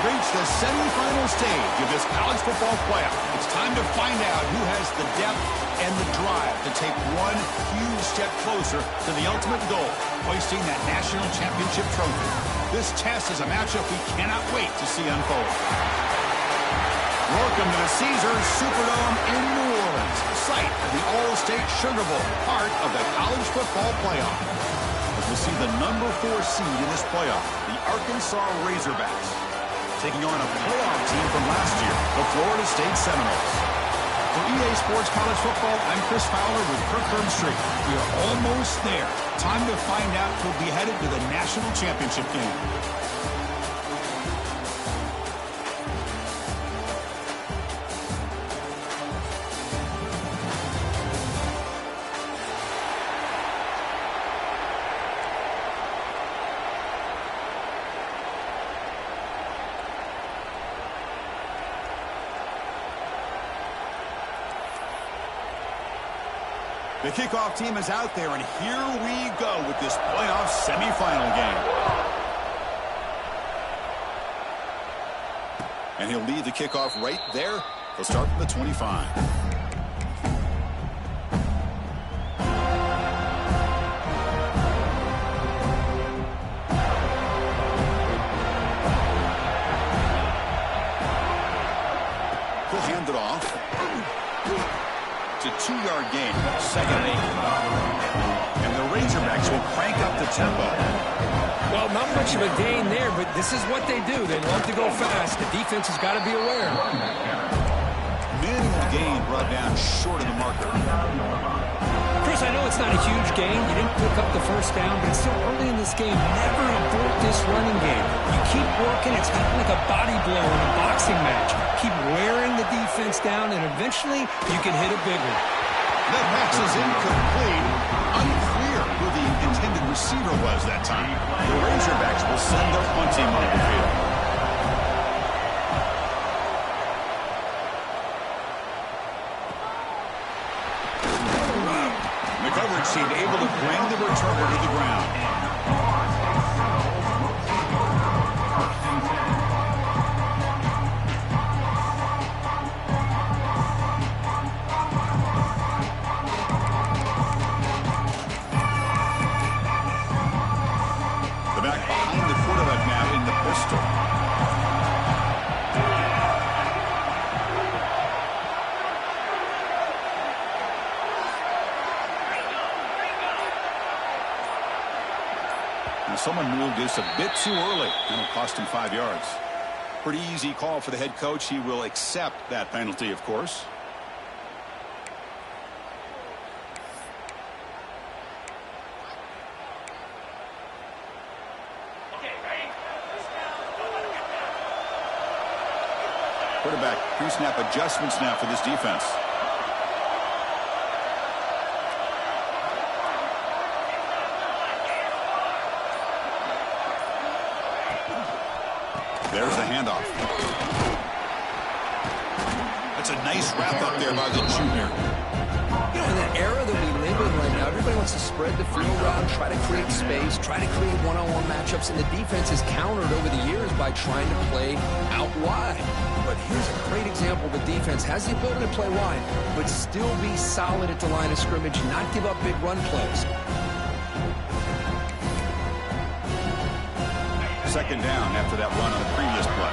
reached the semifinal stage of this college football playoff. It's time to find out who has the depth and the drive to take one huge step closer to the ultimate goal, hoisting that national championship trophy. This test is a matchup we cannot wait to see unfold. Welcome to the Caesars Superdome in New Orleans, site of the All-State Sugar Bowl, part of the college football playoff. As we'll see the number 4 seed in this playoff, the Arkansas Razorbacks, taking on a playoff team from last year, the Florida State Seminoles. For EA Sports College Football, I'm Chris Fowler with Kirk Herbstreit. We are almost there. Time to find out who'll be headed to the national championship game. The kickoff team is out there, and here we go with this playoff semifinal game. And he'll lead the kickoff right there. He'll start from the 25. He'll hand it off. It's a 2-yard gain, 2nd and 8. And the Razorbacks will crank up the tempo. Well, not much of a gain there, but this is what they do. They love to go fast. The defense has got to be aware. Minimal gain brought down short of the marker. Chris, I know it's not a huge gain. You didn't pick up the first down, but it's still early in this game. Never abort this running game. You keep working. It's kind of like a body blow in a boxing match. Keep wearing the defense down, and eventually you can hit a big one. That pass is incomplete. Unclear who the intended receiver was that time. The Razorbacks will send their punt team on the field. The coverage team able to bring the returner to the ground. Someone moved this a bit too early, and it'll cost him 5 yards. Pretty easy call for the head coach. He will accept that penalty, of course. Quarterback pre-snap adjustments now for this defense. There's the handoff. That's a nice wrap up there by the junior. You know, in the era that we live in right now, everybody wants to spread the field around, try to create space, try to create one-on-one matchups, and the defense has countered over the years by trying to play out wide. But here's a great example. The defense has the ability to play wide, but still be solid at the line of scrimmage, not give up big run plays. 2nd down after that run on the previous play.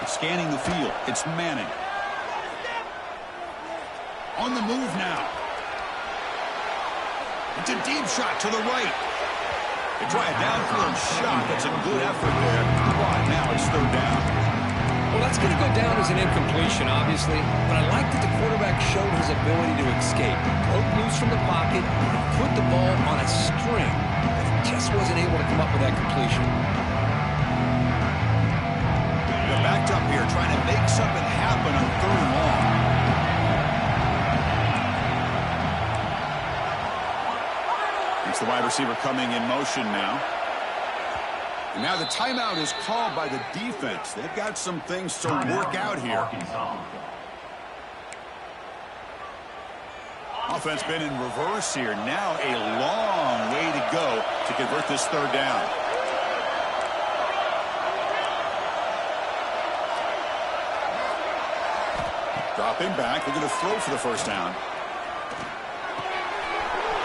Scanning the field. It's Manning. On the move now. It's a deep shot to the right. They try a downfield shot. That's a good effort there. But now it's 3rd down. Well, that's going to go down as an incompletion, obviously, but I like that the quarterback showed his ability to escape. Broke loose from the pocket, put the ball on a string, but he just wasn't able to come up with that completion. They're backed up here, trying to make something happen on 3rd and long. It's the wide receiver coming in motion now. And now the timeout is called by the defense. They've got some things to work out here. Offense been in reverse here. Now a long way to go to convert this third down. Dropping back. They're going to throw for the first down.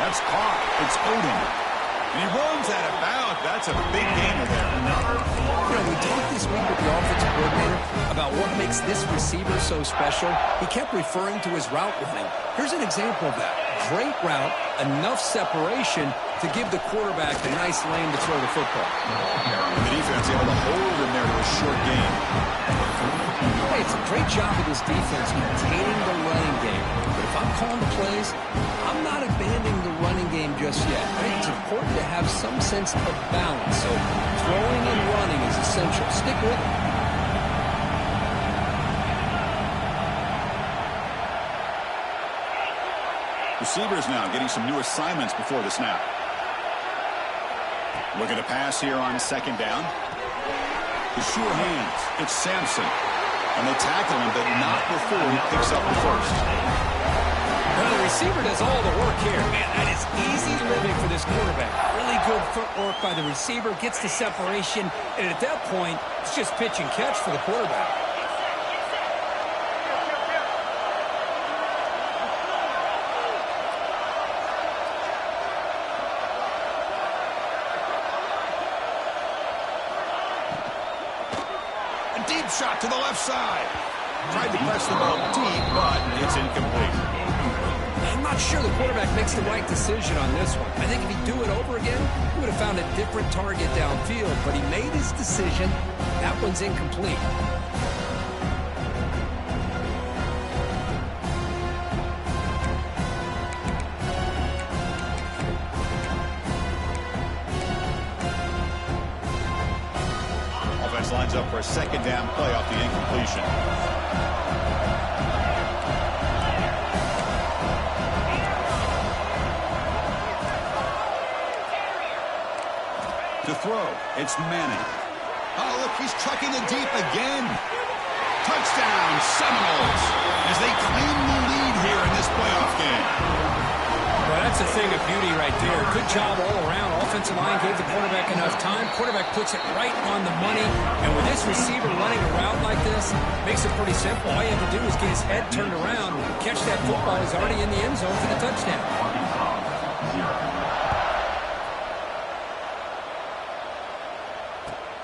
That's caught. It's Odom. And he runs out of bounds. That's a big gainer there. You know, we talked this week with the offensive coordinator about what makes this receiver so special. He kept referring to his route running. Here's an example of that. Great route, enough separation to give the quarterback a nice lane to throw the football. The defense able to hold him there to a short gain. Hey, it's a great job of this defense containing the running game. But if I'm calling the plays, I'm not abandoning the running game just yet. I think it's important to have some sense of balance. So throwing and running is essential. Stick with it. Receivers now getting some new assignments before the snap. Looking to pass here on second down. The sure hands. It's Sampson. And they tackle him, but not before he picks up the first. Well, the receiver does all the work here. Man, that is easy living for this quarterback. Really good footwork by the receiver, gets the separation, and at that point, it's just pitch and catch for the quarterback. A deep shot to the left side. Tried to press the ball deep, but it's incomplete. I'm not sure the quarterback makes the right decision on this one. I think if he'd do it over again, he would have found a different target downfield, but he made his decision. That one's incomplete. Offense lines up for a second down play off the incompletion. To throw, it's Manning. Oh, look, he's trucking it deep again. Touchdown, Seminoles, as they claim the lead here in this playoff game. Well, that's a thing of beauty right there. Good job all around. Offensive line gave the quarterback enough time. Quarterback puts it right on the money. And with this receiver running a route like this, makes it pretty simple. All you have to do is get his head turned around, catch that football. He's already in the end zone for the touchdown.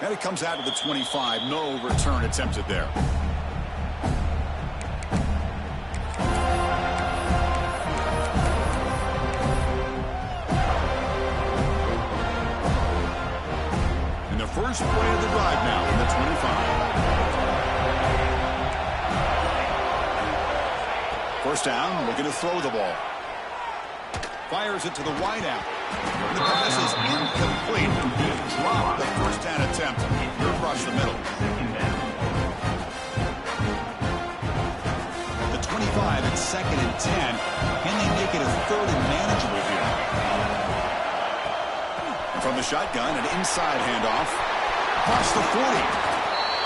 And it comes out of the 25. No return attempted there. And the first play of the drive now in the 25. First down, looking to throw the ball. Fires it to the wideout. The pass is incomplete. He dropped the first down attempt across the middle. The 25 at 2nd and 10. Can they make it a third and manageable here? And from the shotgun, an inside handoff. Across the 40.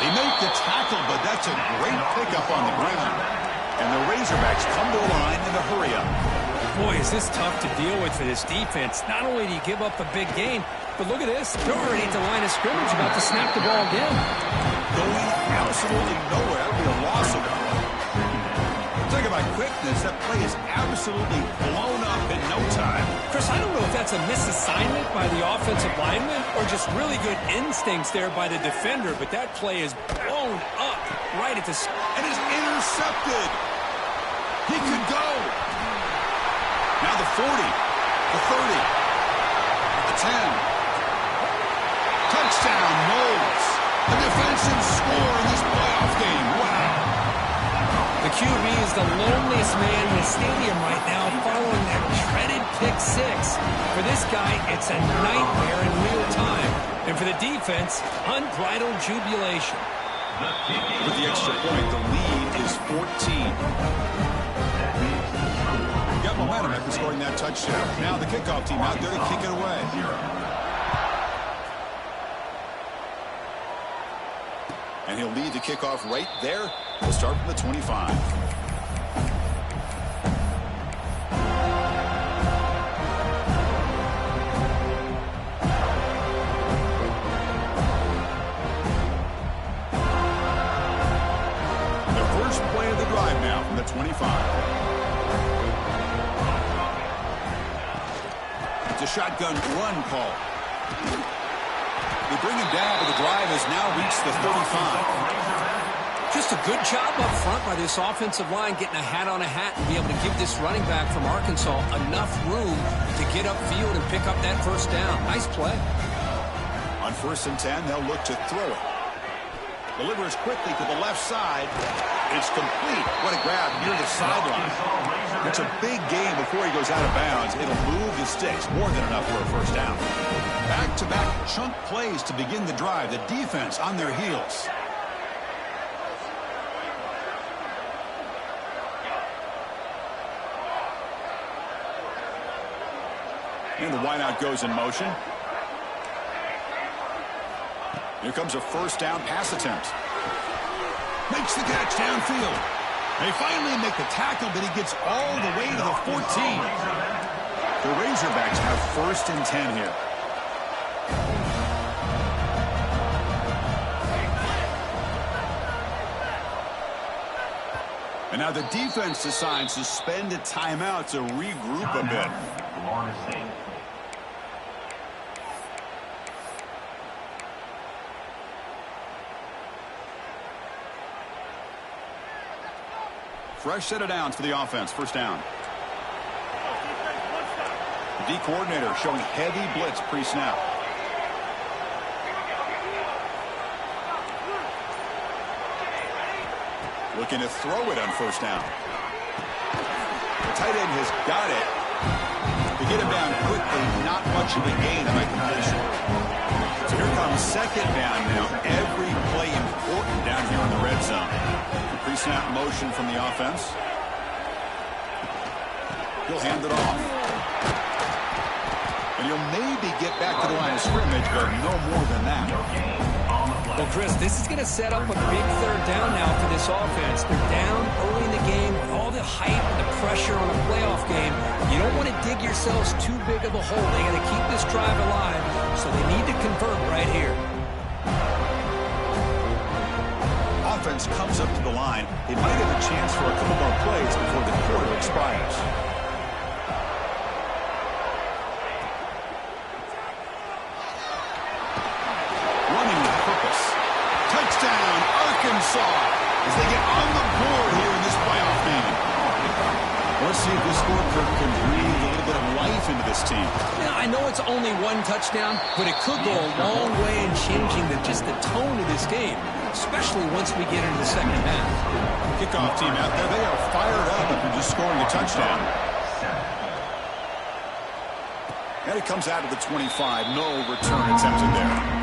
They make the tackle, but that's a great pickup on the ground. And the Razorbacks come to the line in a hurry-up. Boy, is this tough to deal with for this defense. Not only do you give up a big gain, but look at this. They're already at the line of scrimmage, about to snap the ball again. Going absolutely nowhere. That would be a loss of it. Talk about quickness. That play is absolutely blown up in no time. Chris, I don't know if that's a misassignment by the offensive lineman or just really good instincts there by the defender, but that play is blown up right at the... And is intercepted. He could go. Now the 40, the 30, the 10. Touchdown, Knowles. A defensive score in this playoff game. Wow. The QB is the loneliest man in the stadium right now following that dreaded pick six. For this guy, it's a nightmare in real time. And for the defense, unbridled jubilation. With the extra point, the lead is 14. Got momentum after scoring that touchdown. Now the kickoff team out there to kick it away. And he'll lead the kickoff right there. We'll start from the 25. First play of the drive now from the 25. It's a shotgun run call. They bring him down, but the drive has now reached the 35. Just a good job up front by this offensive line, getting a hat on a hat and be able to give this running back from Arkansas enough room to get upfield and pick up that first down. Nice play. On 1st and 10, they'll look to throw it. Delivers quickly to the left side. It's complete. What a grab near the sideline. It's a big game before he goes out of bounds. It'll move the sticks. More than enough for a first down. Back-to-back chunk plays to begin the drive. The defense on their heels. And the wideout goes in motion. Here comes a first down pass attempt. Makes the catch downfield. They finally make the tackle, but he gets all the way to the 14. The Razorbacks have 1st and 10 here. And now the defense decides to spend a timeout to regroup a bit. Fresh set of downs for the offense. First down. The D coordinator showing heavy blitz pre-snap. Looking to throw it on first down. The tight end has got it. To get him down quickly, not much of a gain by completion. So here comes second down now. Every play important down here in the red zone. Pre-snap motion from the offense. He'll hand it off. And he'll maybe get back to the line of scrimmage, but no more than that. Well, Chris, this is going to set up a big third down now for this offense. They're down early in the game with all the hype and the pressure on a playoff game. You don't want to dig yourselves too big of a hole. They got to keep this drive alive, so they need to convert right here. Offense comes up to the line. They might have a chance for a couple more plays before the quarter expires. Running with purpose. Touchdown, Arkansas, as they get on the board here in this playoff game. Let's see if this scorecard can breathe a little bit of life into this team. Now, I know it's only one touchdown, but it could go a long way in changing just the tone of this game, especially once we get into the second half. Kickoff team out there, they are fired up after just scoring a touchdown. And it comes out of the 25. No return attempted there.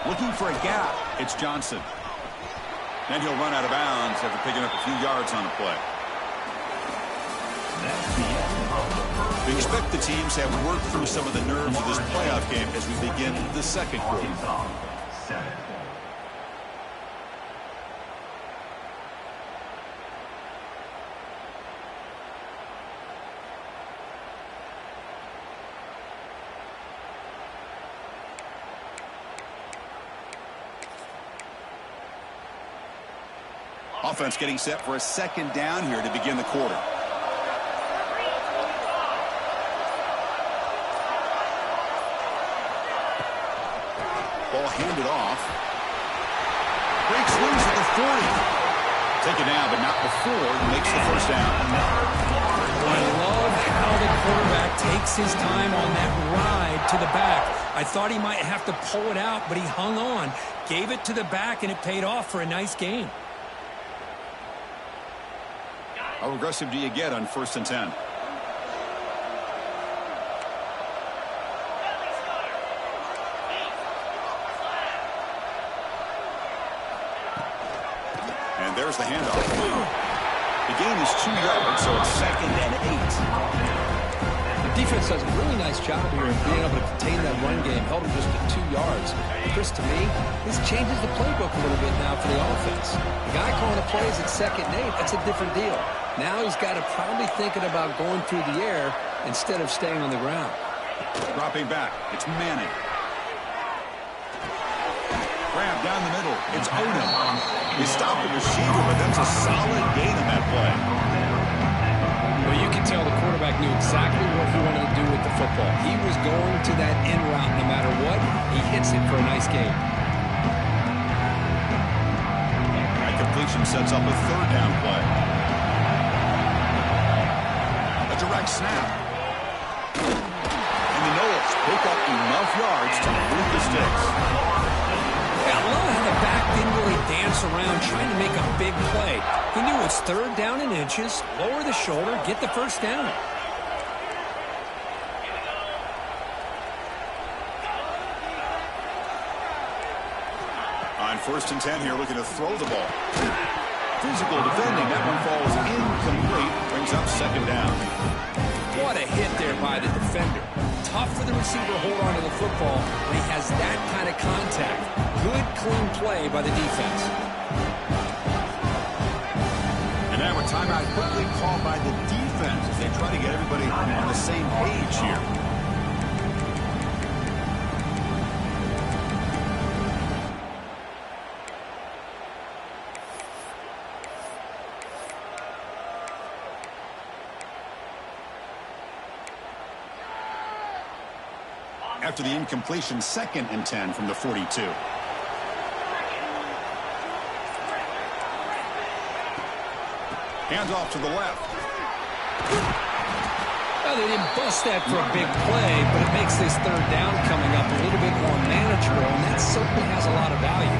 Looking for a gap, it's Johnson. And he'll run out of bounds after picking up a few yards on the play. We expect the teams have worked through some of the nerves of this playoff game as we begin the second quarter. Offense getting set for a second down here to begin the quarter. Ball handed off. Breaks loose at the 40. Taken down, but not before he makes the first down. I love how the quarterback takes his time on that ride to the back. I thought he might have to pull it out, but he hung on, gave it to the back, and it paid off for a nice gain. How aggressive do you get on 1st and 10? And there's the handoff. The gain is 2 yards, so it's 2nd and 8. The defense does a really nice job here of being able to contain that run game. Held him just to 2 yards. Chris, to me, this changes the playbook a little bit now for the offense. The guy calling the plays at 2nd and 8, that's a different deal. Now he's got to probably thinking about going through the air instead of staying on the ground. Dropping back, it's Manning. Grab down the middle, it's Odom. He stopped the receiver, but that's a solid gain on that play. Well, you can tell the quarterback knew exactly what he wanted to do with the football. He was going to that in route no matter what. He hits it for a nice gain. That completion sets up a 3rd down play. A direct snap. And the Noles pick up enough yards to move the sticks. I love how the back didn't really dance around trying to make a big play. He knew it's 3rd down and inches, lower the shoulder, get the 1st down. On 1st and 10 here, looking to throw the ball. Physical defending, that one falls incomplete, brings up 2nd down. What a hit there by the defender. Tough for the receiver to hold on to the football when he has that kind of contact. Good, clean play by the defense. And now a timeout quickly called by the defense as they try to get everybody on the same page here. After the incompletion, 2nd and 10 from the 42. Hands off to the left. Well, they didn't bust that for a big play, but it makes this 3rd down coming up a little bit more manageable, and that certainly has a lot of value.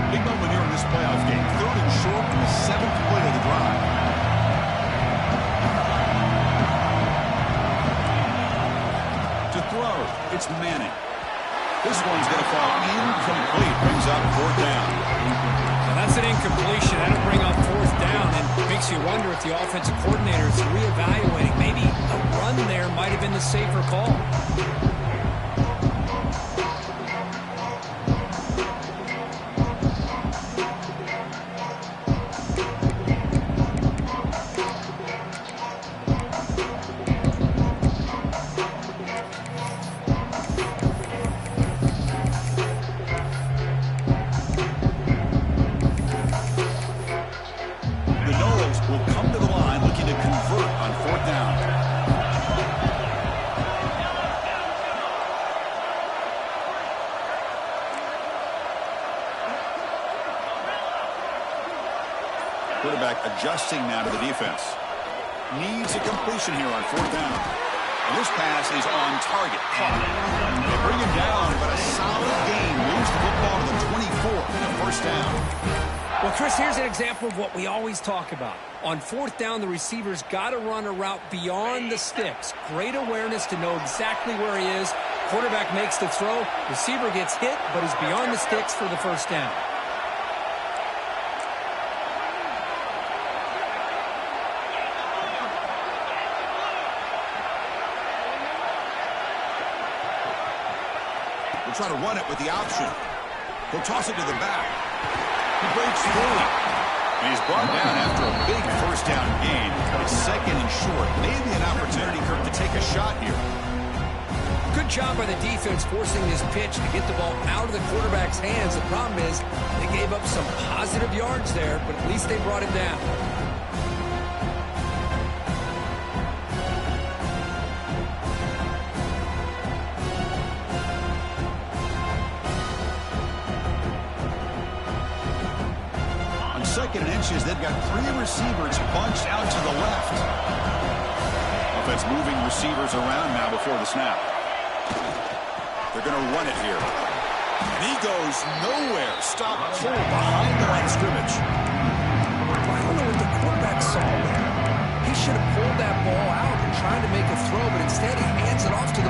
Big moment here in this playoff game. 3rd and short from the 7th play of the drive. To throw, it's Manning. This one's going to fall incomplete. Brings up 4th down. So that's an incompletion. That'll bring up 4th down, and makes you wonder if the offensive coordinator is reevaluating. Maybe a run there might have been the safer call. Quarterback adjusting now to the defense. Needs a completion here on 4th down. And this pass is on target. Caught. They bring him down, but a solid gain moves the football to the 24 and a 1st down. Well, Chris, here's an example of what we always talk about. On 4th down, the receiver's got to run a route beyond the sticks. Great awareness to know exactly where he is. Quarterback makes the throw. Receiver gets hit, but is beyond the sticks for the 1st down. Try to run it with the option. He'll toss it to the back. He breaks through. And he's brought down after a big 1st down gain. But it's 2nd and short. Maybe an opportunity, Kirk, to take a shot here. Good job by the defense forcing this pitch to get the ball out of the quarterback's hands. The problem is they gave up some positive yards there, but at least they brought it down. On 2nd and inches, they've got 3 receivers bunched out to the left. Offense moving receivers around now before the snap. They're going to run it here. And he goes nowhere. Stop pulled behind the line of scrimmage. I don't know what the quarterback saw there. He should have pulled that ball out and tried to make a throw, but instead he hands it off to the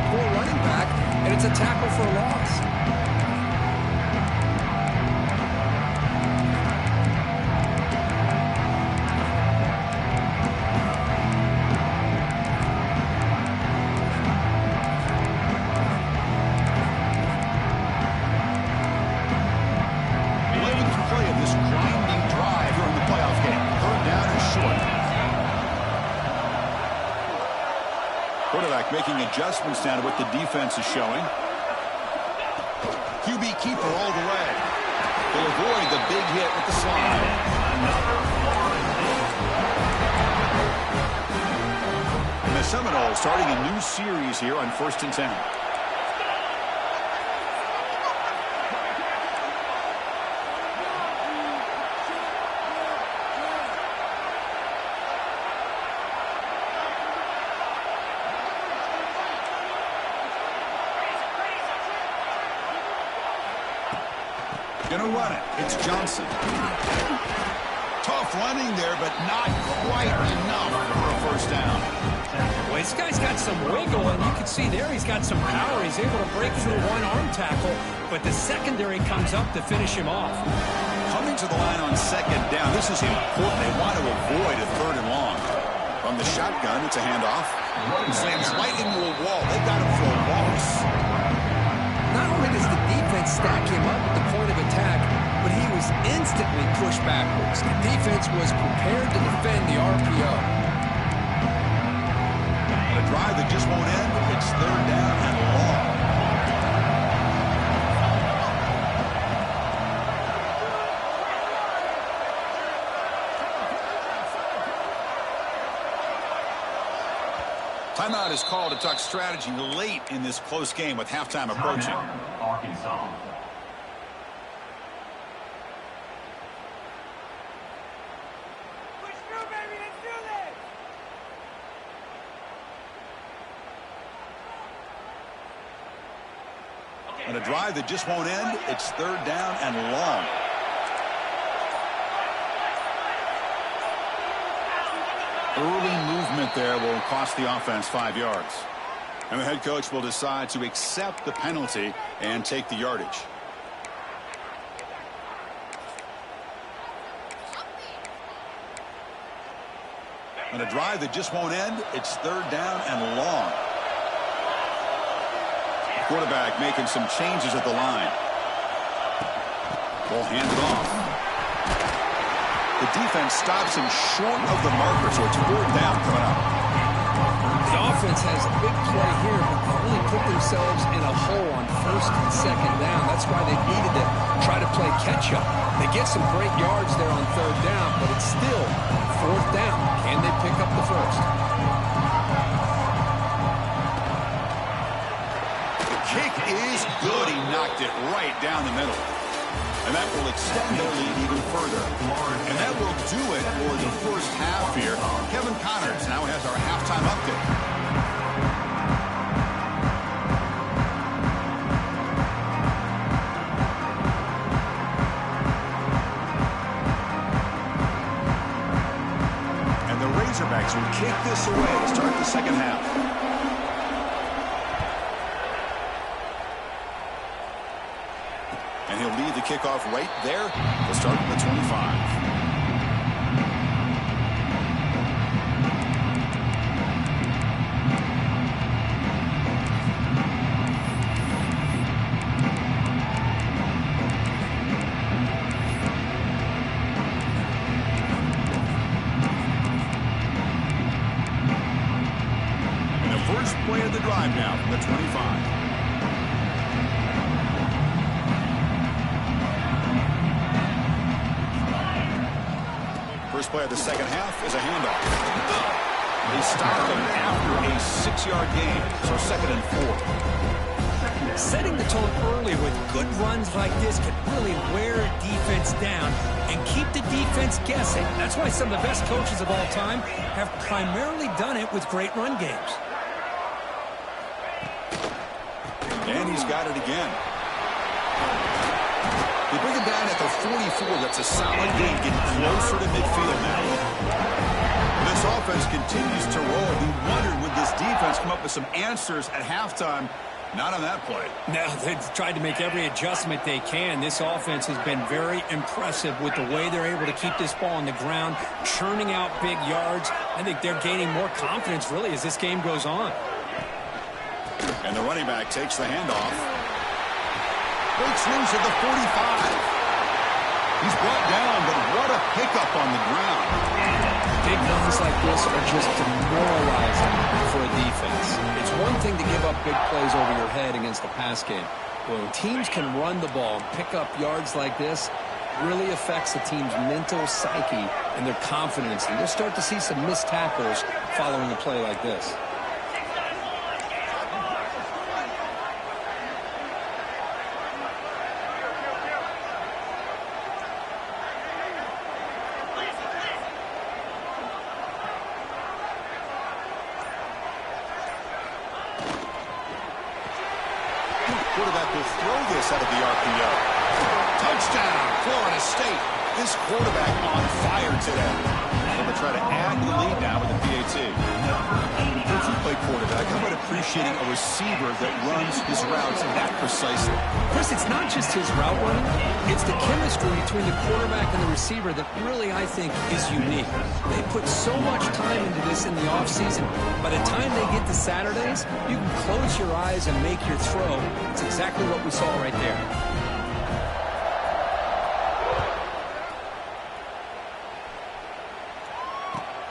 Quarterback making adjustments down to what the defense is showing. QB keeper all the way. They'll avoid the big hit with the slide. And the Seminoles starting a new series here on 1st and 10. Gonna run it. It's Johnson. Tough running there, but not quite enough for a first down. Well, this guy's got some wiggle, and you can see there he's got some power. He's able to break through one arm tackle, but the secondary comes up to finish him off. Coming to the line on 2nd down, this is important. They want to avoid a 3rd and long. From the shotgun, it's a handoff. Slams right into a wall. They've got him for a loss. Not only does the defense stack him up at the point of attack, but he was instantly pushed backwards. The defense was prepared to defend the RPO. A drive that just won't end. It's 3rd down and long. Timeout is called to talk strategy late in this close game with halftime approaching. Arkansas. Push through, baby. Let's do this. And a drive that just won't end. It's 3rd down and long. Early movement there will cost the offense 5 yards. And the head coach will decide to accept the penalty and take the yardage. And a drive that just won't end. It's 3rd down and long. Quarterback making some changes at the line. Ball handed off. The defense stops him short of the marker, so it's 4th down coming up. The offense has a big play here, but they really put themselves in a hole on 1st and 2nd down. That's why they needed to try to play catch-up. They get some great yards there on 3rd down, but it's still 4th down. Can they pick up the first? The kick is good. He knocked it right down the middle. And that will extend their lead even further. And that will do it for the first half here. Kevin Connors now has our halftime update. And the Razorbacks will kick this away to start the second half. And he'll lead the kickoff right there to start the 25. And the first play of the drive now from the 25. First play of the second half is a handoff. They stopped him after a 6-yard gain, so 2nd and 4. Setting the tone early with good runs like this can really wear a defense down and keep the defense guessing. That's why some of the best coaches of all time have primarily done it with great run games. And he's got it again. They bring him down at the 44. That's a solid gain, getting closer to midfield now. This offense continues to roll. We wondered, would this defense come up with some answers at halftime? Not on that play. No, they've tried to make every adjustment they can. This offense has been very impressive with the way they're able to keep this ball on the ground, churning out big yards. I think they're gaining more confidence, really, as this game goes on. And the running back takes the handoff. Breaks loose at the 45. He's brought down, but what a pickup on the ground. Big runs like this are just demoralizing for a defense. It's one thing to give up big plays over your head against a pass game. But when teams can run the ball and pick up yards like this, it really affects the team's mental psyche and their confidence. And you'll start to see some missed tackles following a play like this. Quarterback will throw this out of the RPO. Touchdown, Florida State. This quarterback on fire today. They'll try to add the lead now with the PAT. If you play quarterback, how about appreciating a receiver that runs his routes that precisely? Chris, it's not just his route running. It's the chemistry between the quarterback and the receiver that really, I think, is unique. They put so much time into this in the offseason. By the time they get to Saturdays, you can close your eyes and make your throw. It's exactly what we saw right there.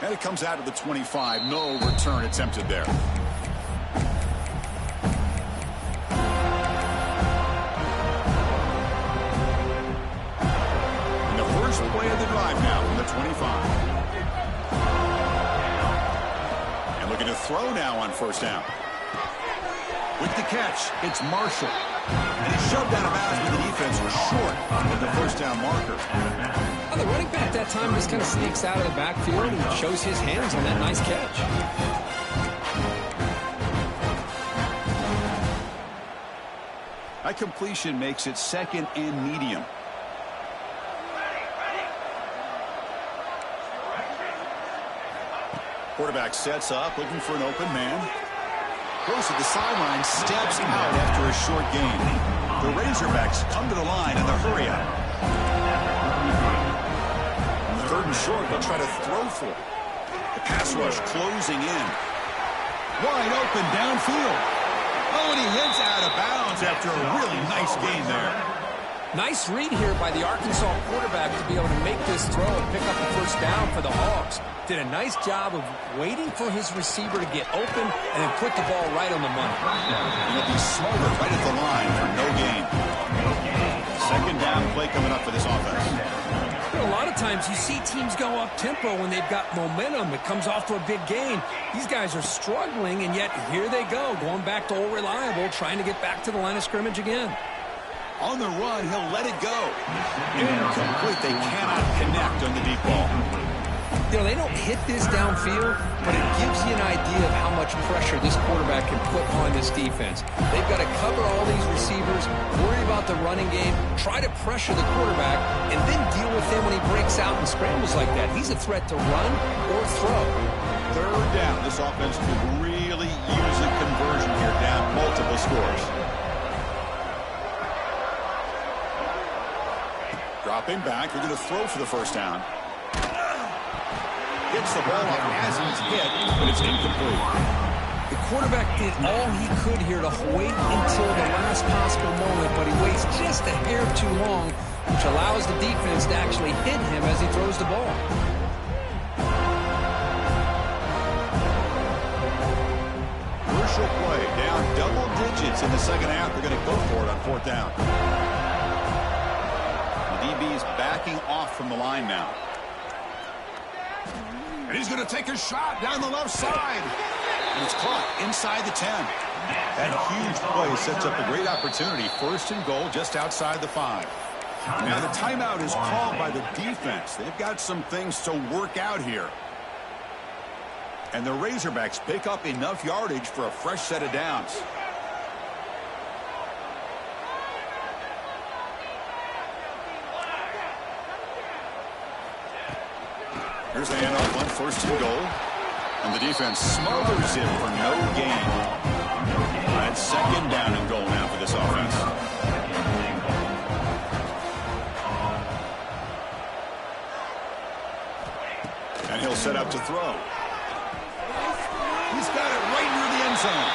And it comes out of the 25. No return attempted there. And the first play of the drive now from the 25. And looking to throw now on first down. With the catch, it's Marshall. And he shoved out of bounds, but the defense was short of the first down marker. The running back that time just kind of sneaks out of the backfield and shows his hands on that nice catch. That completion makes it second and medium. Quarterback sets up, looking for an open man. Goes to the sideline, steps out after a short gain. The Razorbacks come to the line in the hurry up. Third and short, they'll try to throw for it. The pass rush closing in. Wide open downfield. Oh, and he hits out of bounds after a really nice gain there. Nice read here by the Arkansas quarterback to be able to make this throw and pick up the first down for the Hogs. Did a nice job of waiting for his receiver to get open and then put the ball right on the money. And he'll be smarter right at the line for no gain. Second down play coming up for this offense. A lot of times you see teams go up-tempo when they've got momentum. It comes off to a big gain. These guys are struggling, and yet here they go, going back to old reliable, trying to get back to the line of scrimmage again. On the run, he'll let it go. Incomplete. They cannot connect on the deep ball. You know, they don't hit this downfield, but it gives you an idea of how much pressure this quarterback can put on this defense. They've got to cover all these receivers, worry about the running game, try to pressure the quarterback, and then deal with him when he breaks out and scrambles like that. He's a threat to run or throw. Third down. This offense could really use a conversion here, down multiple scores. Dropping back. They're going to throw for the first down. Gets the ball off as he's hit, but it's incomplete. The quarterback did all he could here to wait until the last possible moment, but he waits just a hair too long, which allows the defense to actually hit him as he throws the ball. Crucial play, down double digits in the second half. They're going to go for it on fourth down. The DB is backing off from the line now. And he's going to take a shot down the left side. And it's caught inside the 10. That huge play sets up a great opportunity. First and goal just outside the 5. Now the timeout is called by the defense. They've got some things to work out here. And the Razorbacks pick up enough yardage for a fresh set of downs. Here's the handoff on first and goal. And the defense smothers it for no gain. That's second down and goal now for this offense. And he'll set up to throw. He's got it right near the end zone.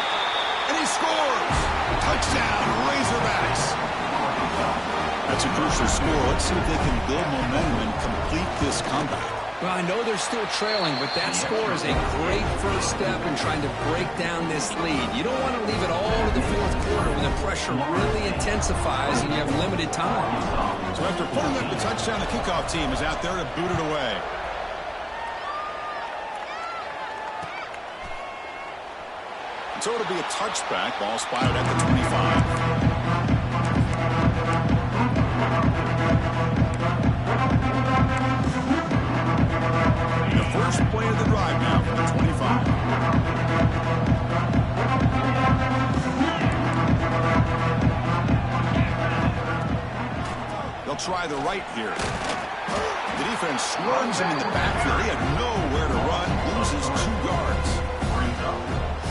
And he scores! Touchdown, Razorbacks! That's a crucial score. Let's see if they can build momentum and complete this comeback. Well, I know they're still trailing, but that score is a great first step in trying to break down this lead. You don't want to leave it all to the fourth quarter when the pressure really intensifies and you have limited time. So after putting up the touchdown, the kickoff team is out there to boot it away. So it'll be a touchback. Ball spotted at the 25. First play of the drive now for the 25. They'll try the right here. The defense swarms him in the backfield. He had nowhere to run, loses 2 yards.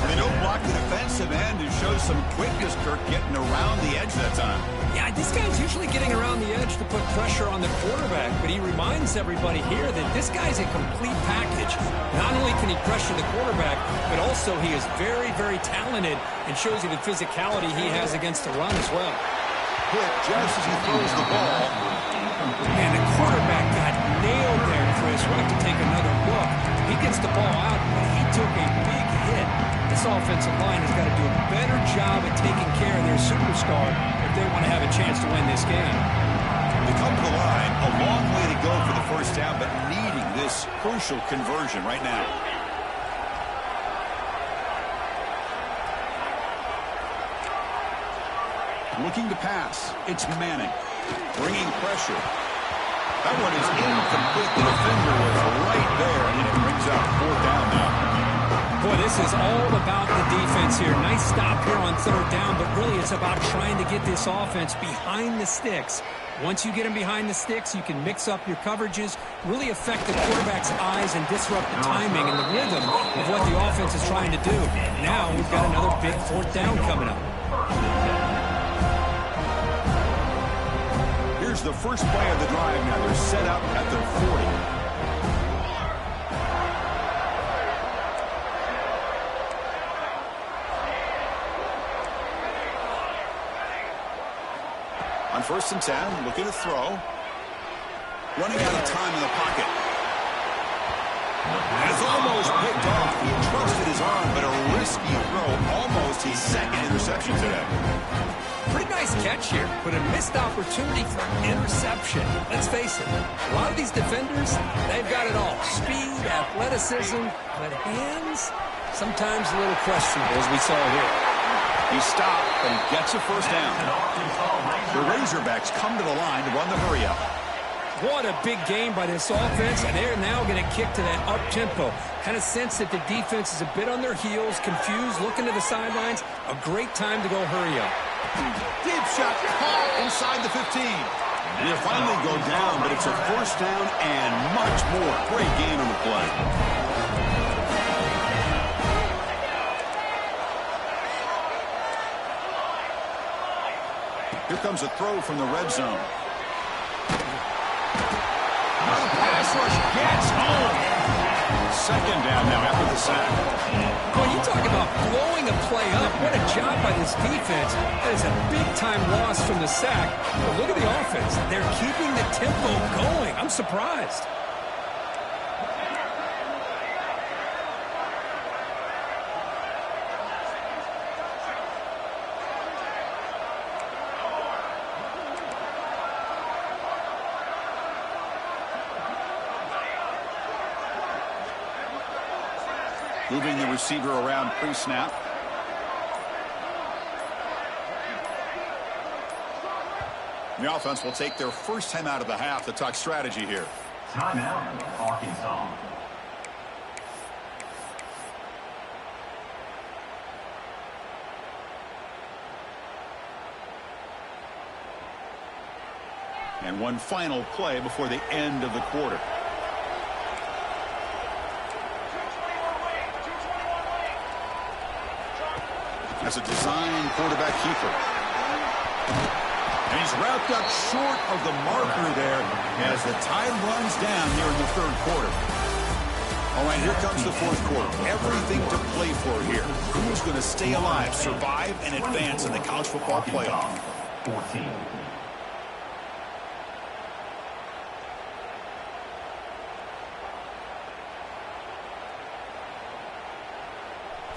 They don't block the defensive end and show some quickness, Kirk, getting around the edge that time. Yeah, this guy's usually getting around the edge to put pressure on the quarterback, but he reminds everybody here that this guy's a complete package. Not only can he pressure the quarterback, but also he is very, very talented and shows you the physicality he has against the run as well. Hit just as he throws the ball. And the quarterback got nailed there, Chris. We'll have to take another look. He gets the ball out, but he took a big hit. This offensive line has got to do a better job at taking care of their superstar if they want to have a chance to win this game. They come to the line, a long way to go for the first down, but needing this crucial conversion right now. Looking to pass. It's Manning. Bringing pressure. That one is incomplete. The defender was right there, and it brings up 4th down now. Boy, this is all about the defense here. Nice stop here on 3rd down, but really it's about trying to get this offense behind the sticks. Once you get them behind the sticks, you can mix up your coverages, really affect the quarterback's eyes and disrupt the timing and the rhythm of what the offense is trying to do. Now we've got another big 4th down coming up. Here's the first play of the drive now. They're set up at their 40. On 1st and 10, looking to throw. Running out of time in the pocket. And it's almost picked off. He trusted his arm, but a risky throw. Almost his 2nd interception today. Pretty nice catch here, but a missed opportunity for interception. Let's face it, a lot of these defenders, they've got it all. Speed, athleticism, but hands, sometimes a little questionable, as we saw here. He stopped and gets a first down. The Razorbacks come to the line to run the hurry-up. What a big game by this offense, and they're now going to kick to that up-tempo. Kind of sense that the defense is a bit on their heels, confused, looking to the sidelines. A great time to go hurry up. Deep shot caught inside the 15. And they'll finally go down, but it's a first down and much more. Great game on the play. Here comes a throw from the red zone. The pass rush gets home. 2nd down now after the sack. Well, you talk about blowing a play up. What a job by this defense. That is a big-time loss from the sack. But look at the offense. They're keeping the tempo going. I'm surprised. Moving the receiver around pre-snap. The offense will take their first time out of the half to talk strategy here. Timeout, Arkansas. And one final play before the end of the quarter. As a design quarterback keeper. And he's wrapped up short of the marker there as the time runs down here in the 3rd quarter. All right, here comes the 4th quarter. Everything to play for here. Who's going to stay alive, survive, and advance in the college football playoff? 14.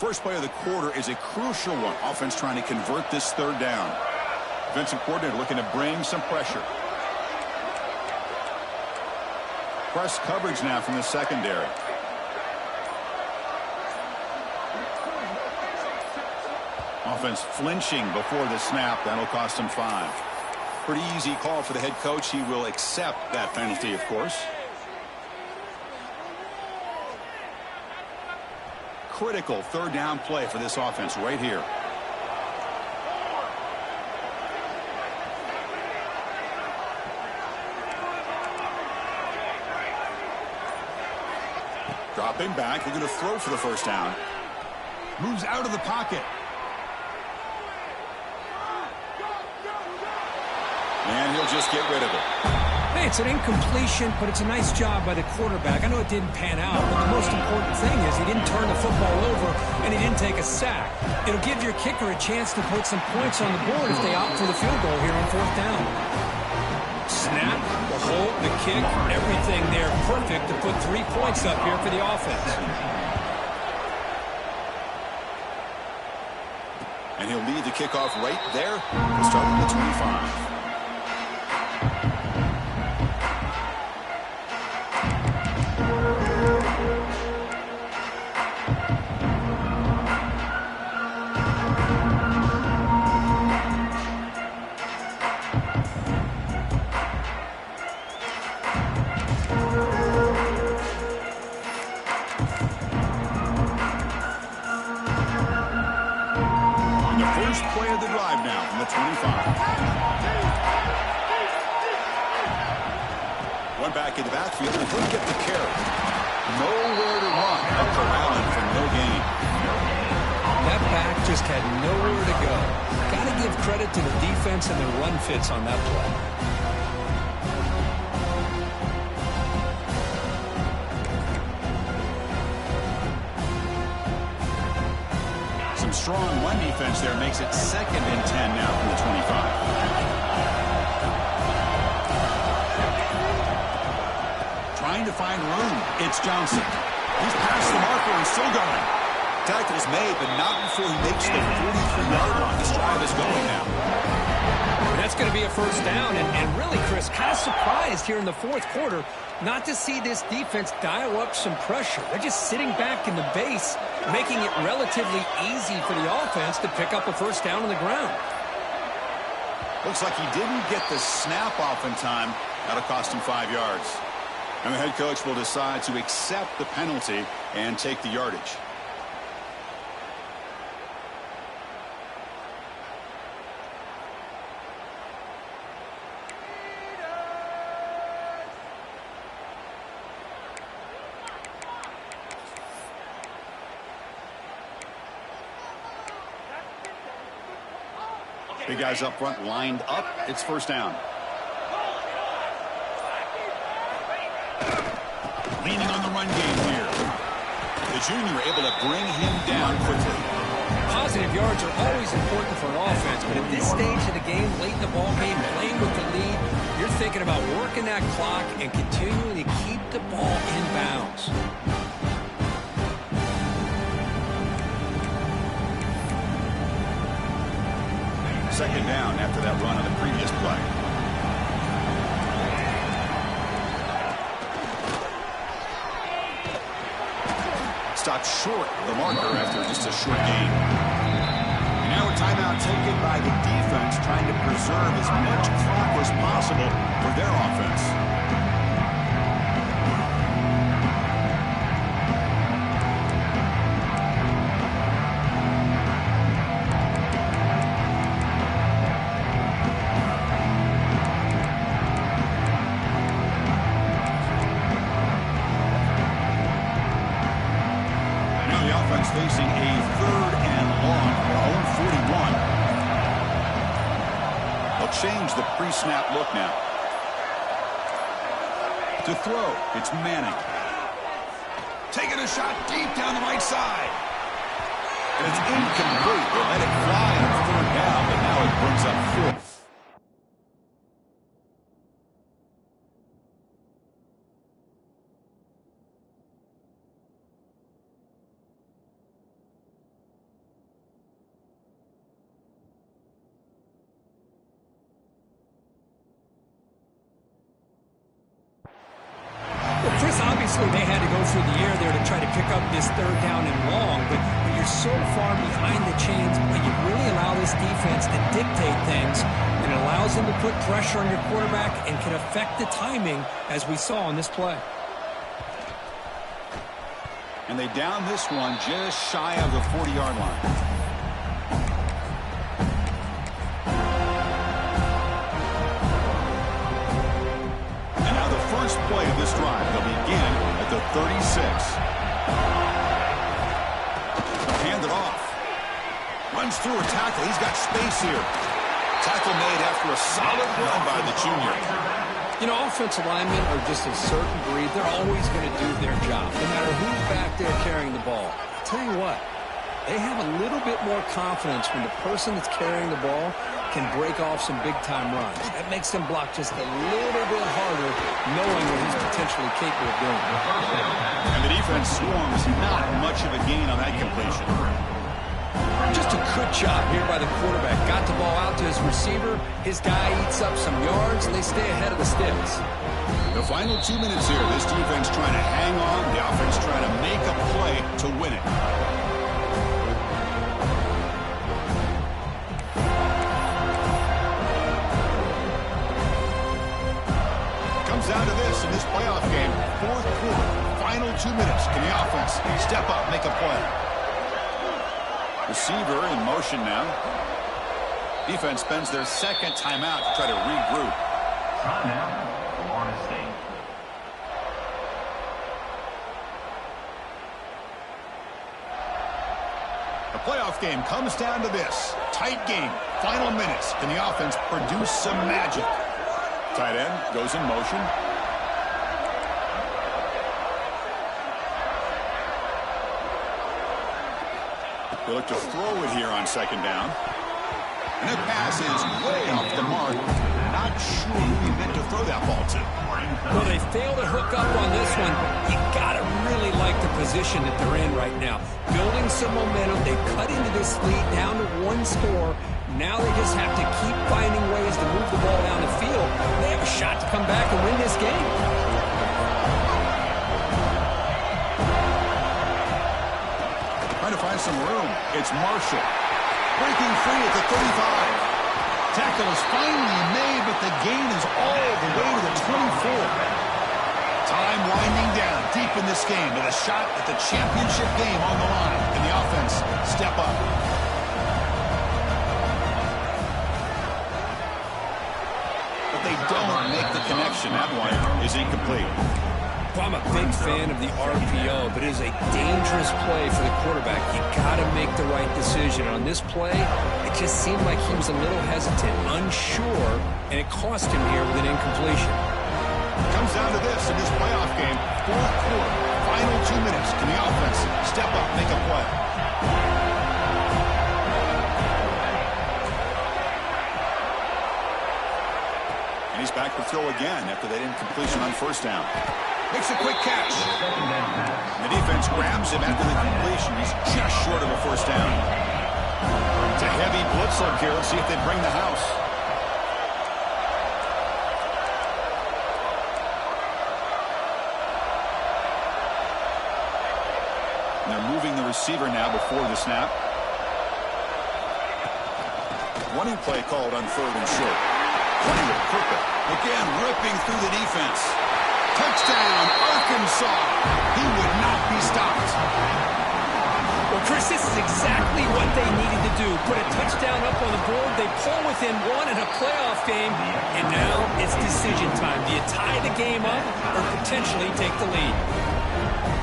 First play of the quarter is a crucial one. Offense trying to convert this third down. Defensive coordinator looking to bring some pressure. Press coverage now from the secondary. Offense flinching before the snap. That'll cost him 5. Pretty easy call for the head coach. He will accept that penalty, of course. Critical third down play for this offense right here. Dropping back. They're going to throw for the first down. Moves out of the pocket. And he'll just get rid of it. Hey, it's an incompletion, but it's a nice job by the quarterback. I know it didn't pan out, but the most important thing is he didn't turn the football over and he didn't take a sack. It'll give your kicker a chance to put some points on the board if they opt for the field goal here on fourth down. Snap, the hold, the kick, everything there perfect to put 3 points up here for the offense. And he'll lead the kickoff right there. We'll start with the 25. Play of the drive now from the 25. One back in the backfield, and he'll get the carry. Nowhere to run. Up to Allen for no gain. That back just had nowhere to go. Got to give credit to the defense and their run fits on that play. Strong run defense there makes it 2nd and 10 now from the 25. Trying to find room. It's Johnson. He's past the marker and still going. Tackle's made, but not before he makes the 43-yard line. This drive is going now. That's going to be a first down, and really, Chris, kind of surprised here in the fourth quarter not to see this defense dial up some pressure. They're just sitting back in the base, making it relatively easy for the offense to pick up a first down on the ground. Looks like he didn't get the snap off in time. That'll cost him 5 yards. And the head coach will decide to accept the penalty and take the yardage. Big guys up front lined up. It's first down. Leaning on the run game here. The junior able to bring him down quickly. Positive yards are always important for an offense, but at this stage of the game, late in the ball game, playing with the lead, you're thinking about working that clock and continuing to keep the ball in bounds. Second down after that run on the previous play. Stopped short of the marker after just a short gain. And now a timeout taken by the defense, trying to preserve as much clock as possible for their offense. Facing a 3rd and long from their own 41. They'll change the pre-snap look now. To throw, it's Manning. Taking a shot deep down the right side. And it's incomplete. They let it fly on 3rd down, but now it brings up 4th. Obviously, they had to go through the air there to try to pick up this third down and long, but when you're so far behind the chains, but you really allow this defense to dictate things, and it allows them to put pressure on your quarterback and can affect the timing, as we saw on this play. And they down this one just shy of the 40-yard line. And now the first play of this drive. They'll begin at the 36. Hand it off. Runs through a tackle. He's got space here. Tackle made after a solid run by the junior. You know, offensive linemen are just a certain breed. They're always going to do their job, no matter who's back there carrying the ball. I'll tell you what, they have a little bit more confidence when the person that's carrying the ball can break off some big-time runs. That makes them block just a little bit harder, knowing what he's potentially capable of doing. And the defense swarms not much of a gain on that completion. Just a good job here by the quarterback. Got the ball out to his receiver. His guy eats up some yards, and they stay ahead of the sticks. The final 2 minutes here. This defense trying to hang on. The offense trying to make a play to win it. Comes down to this in this playoff game. Fourth quarter. Final 2 minutes. Can the offense step up, make a play? Receiver in motion now. Defense spends their second timeout to try to regroup. Timeout, Florida State. The playoff game comes down to this. Tight game. Final minutes. Can the offense produce some magic? Tight end goes in motion. They look to throw it here on second down. And that pass is way off the mark. Not sure who he meant to throw that ball to. Well, they failed to hook up on this one. You got to really like the position that they're in right now. Building some momentum. They cut into this lead down to one score. Now they just have to keep finding ways to move the ball down the field. They have a shot to come back and win this game. Trying to find some room. It's Marshall. Breaking free at the 35. Tackle is finally made, but the gain is all the way to the 24. Time winding down deep in this game with a shot at the championship game on the line. Can the offense step up? But they don't make the connection. That one is incomplete. Well, I'm a big fan of the RPO, but it is a dangerous play for the quarterback. You got to make the right decision. On this play, it just seemed like he was a little hesitant, unsure, and it cost him here with an incompletion. Comes down to this in this playoff game. Fourth quarter, final 2 minutes. Can the offense step up, make a play? And he's back to throw again after that incompletion on first down. Makes a quick catch. And the defense grabs him after the completion. He's just short of a first down. It's a heavy blitz look here. Let's see if they bring the house. And they're moving the receiver now before the snap. Running play called on third and short. Running with purple. Again, ripping through the defense. Touchdown, Arkansas. He would not be stopped. Well, Chris, this is exactly what they needed to do. Put a touchdown up on the board. They pull within one in a playoff game, and now it's decision time. Do you tie the game up or potentially take the lead?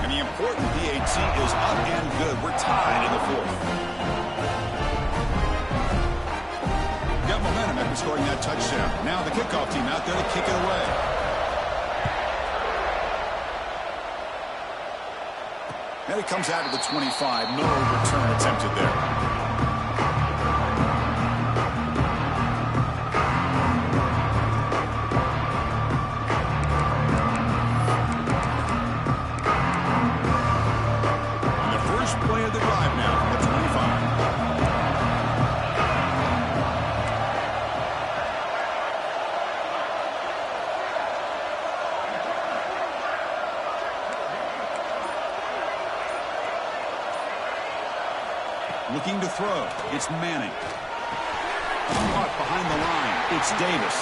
And the important PAT is up and good. We're tied in the fourth. Got momentum after scoring that touchdown. Now the kickoff team out there to kick it away. And it comes out of the 25. No return attempted there. Looking to throw. It's Manning. Caught behind the line. It's Davis.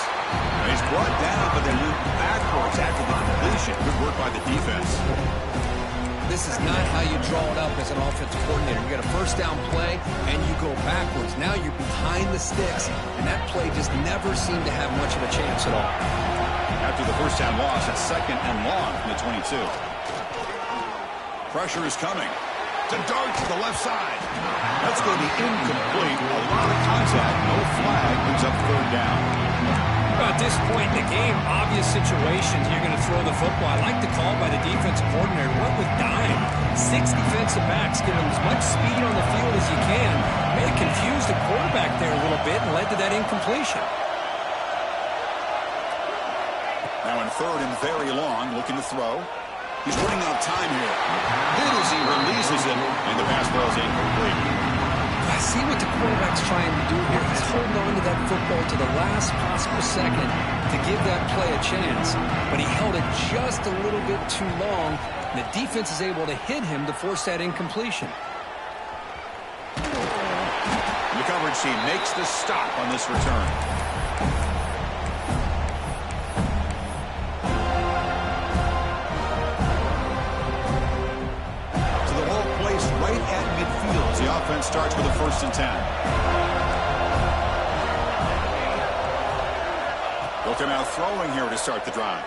He's brought down, but then went backwards after the completion. Good work by the defense. This is not how you draw it up as an offensive coordinator. You got a first down play, and you go backwards. Now you're behind the sticks, and that play just never seemed to have much of a chance at all. After the first down loss, it's 2nd and long from the 22. Pressure is coming. To dart to the left side. That's going to be incomplete. A lot of contact. No flag. Brings up 3rd down. At this point in the game, obvious situations, you're going to throw the football. I like the call by the defensive coordinator. Went with dime. 6 defensive backs, give them as much speed on the field as you can. May have confused the quarterback there a little bit and led to that incompletion. Now in 3rd and very long, looking to throw. He's running out of time here. Hit as he releases it, and the pass ball is incomplete. I see what the quarterback's trying to do here. He's holding on to that football to the last possible second to give that play a chance. But he held it just a little bit too long. And the defense is able to hit him to force that incompletion. The coverage team makes the stop on this return. Right at midfield as the offense starts with a 1st and 10. They'll come out throwing here to start the drive.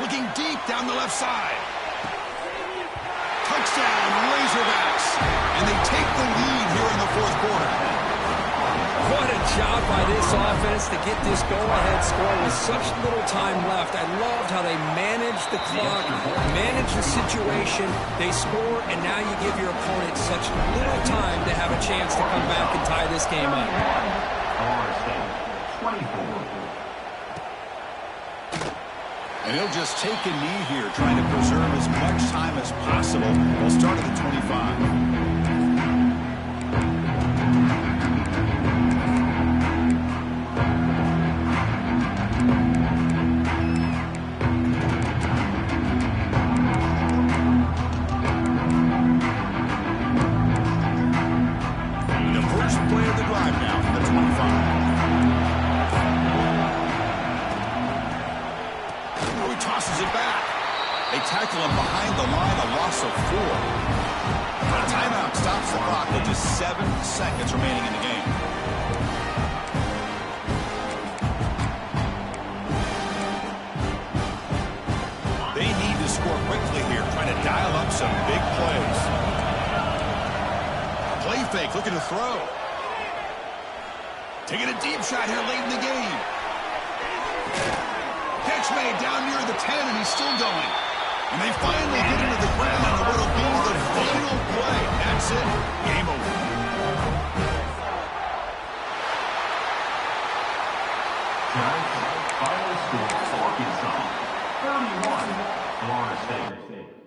Looking deep down the left side. Touchdown, Razorbacks. And they take the lead here in the 4th quarter. What a job by this offense to get this go-ahead score with such little time left. I loved how they managed the clock, managed the situation. They score, and now you give your opponent such little time to have a chance to come back and tie this game up. And he'll just take a knee here, trying to preserve as much time as possible. We'll start at the 25. Tackle him behind the line, a loss of 4. A timeout stops the clock with just 7 seconds remaining in the game. They need to score quickly here, trying to dial up some big plays. Play fake, looking to throw. Taking a deep shot here late in the game. Catch made down near the 10, and he's still going. And they finally get into the ground on what will be the final play. That's it. Game over. Final score, Arkansas 31, Florida State.